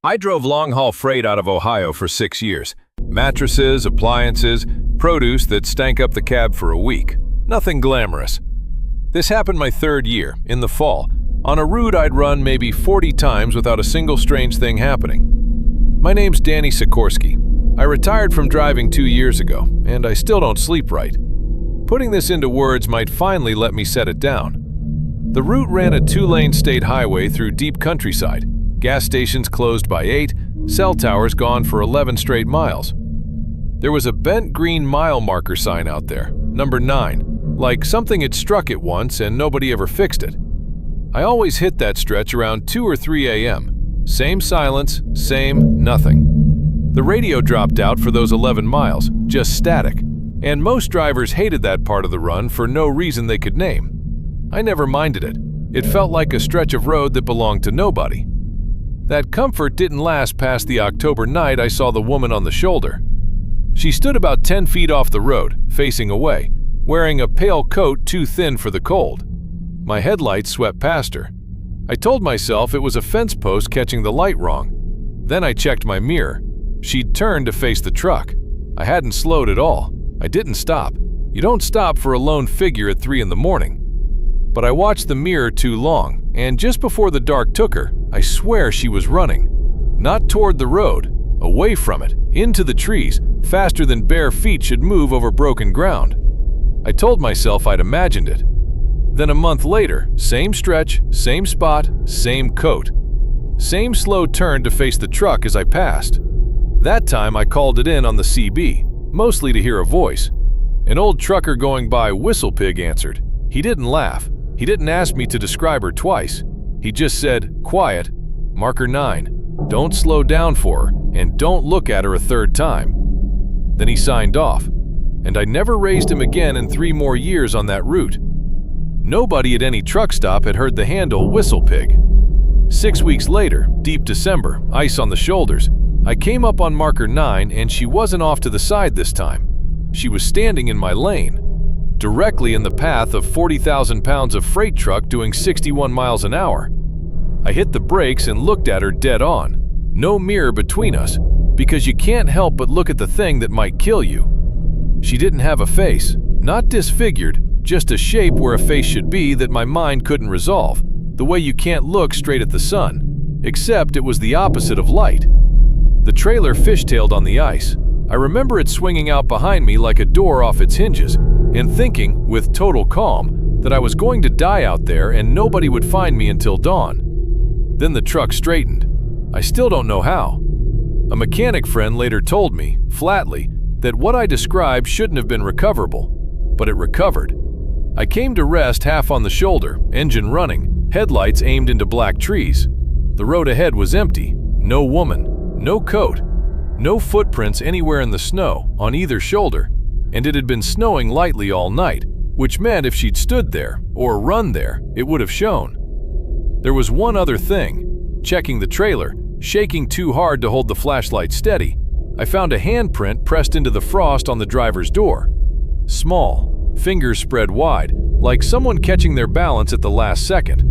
I drove long-haul freight out of Ohio for 6 years. Mattresses, appliances, produce that stank up the cab for a week. Nothing glamorous. This happened my 3rd year, in the fall, on a route I'd run maybe 40 times without a single strange thing happening. My name's Danny Sikorsky. I retired from driving 2 years ago, and I still don't sleep right. Putting this into words might finally let me set it down. The route ran a 2-lane state highway through deep countryside, gas stations closed by 8, cell towers gone for 11 straight miles. There was a bent green mile marker sign out there, number 9, like something had struck it once and nobody ever fixed it. I always hit that stretch around 2 or 3 a.m. Same silence, same nothing. The radio dropped out for those 11 miles, just static, and most drivers hated that part of the run for no reason they could name. I never minded it. It felt like a stretch of road that belonged to nobody. That comfort didn't last past the October night I saw the woman on the shoulder. She stood about 10 feet off the road, facing away, wearing a pale coat too thin for the cold. My headlights swept past her. I told myself it was a fence post catching the light wrong. Then I checked my mirror. She'd turned to face the truck. I hadn't slowed at all. I didn't stop. You don't stop for a lone figure at 3 in the morning. But I watched the mirror too long, and just before the dark took her, I swear she was running. Not toward the road, away from it, into the trees, faster than bare feet should move over broken ground. I told myself I'd imagined it. Then a month later, same stretch, same spot, same coat. Same slow turn to face the truck as I passed. That time I called it in on the CB, mostly to hear a voice. An old trucker going by Whistle Pig answered. He didn't laugh. He didn't ask me to describe her twice. He just said, "Quiet, marker 9. Don't slow down for her, and don't look at her a 3rd time." Then he signed off, and I never raised him again in 3 more years on that route. Nobody at any truck stop had heard the handle Whistle Pig. 6 weeks later, deep December, ice on the shoulders, I came up on marker 9 and she wasn't off to the side this time. She was standing in my lane, directly in the path of 40,000 pounds of freight truck doing 61 miles an hour. I hit the brakes and looked at her dead on. No mirror between us, because you can't help but look at the thing that might kill you. She didn't have a face, not disfigured, just a shape where a face should be that my mind couldn't resolve, the way you can't look straight at the sun, except it was the opposite of light. The trailer fishtailed on the ice. I remember it swinging out behind me like a door off its hinges, and thinking, with total calm, that I was going to die out there and nobody would find me until dawn. Then the truck straightened. I still don't know how. A mechanic friend later told me, flatly, that what I described shouldn't have been recoverable, but it recovered. I came to rest half on the shoulder, engine running, headlights aimed into black trees. The road ahead was empty, no woman, no coat, no footprints anywhere in the snow, on either shoulder, and it had been snowing lightly all night, which meant if she'd stood there, or run there, it would have shown. There was one other thing. Checking the trailer, shaking too hard to hold the flashlight steady, I found a handprint pressed into the frost on the driver's door. Small, fingers spread wide, like someone catching their balance at the last second.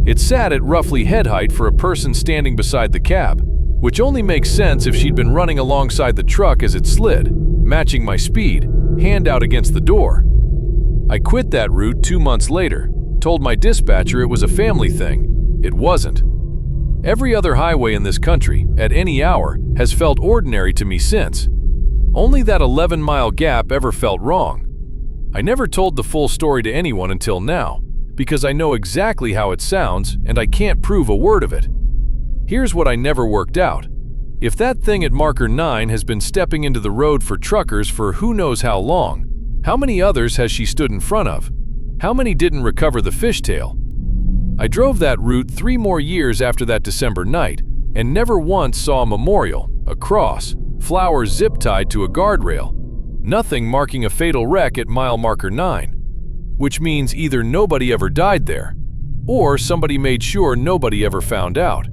It sat at roughly head height for a person standing beside the cab, which only makes sense if she'd been running alongside the truck as it slid, matching my speed, hand out against the door. I quit that route 2 months later, told my dispatcher it was a family thing. It wasn't. Every other highway in this country, at any hour, has felt ordinary to me since. Only that 11-mile gap ever felt wrong. I never told the full story to anyone until now, because I know exactly how it sounds and I can't prove a word of it. Here's what I never worked out. If that thing at marker 9 has been stepping into the road for truckers for who knows how long, how many others has she stood in front of? How many didn't recover the fishtail? I drove that route 3 more years after that December night and never once saw a memorial, a cross, flowers zip-tied to a guardrail, nothing marking a fatal wreck at mile marker 9, which means either nobody ever died there, or somebody made sure nobody ever found out.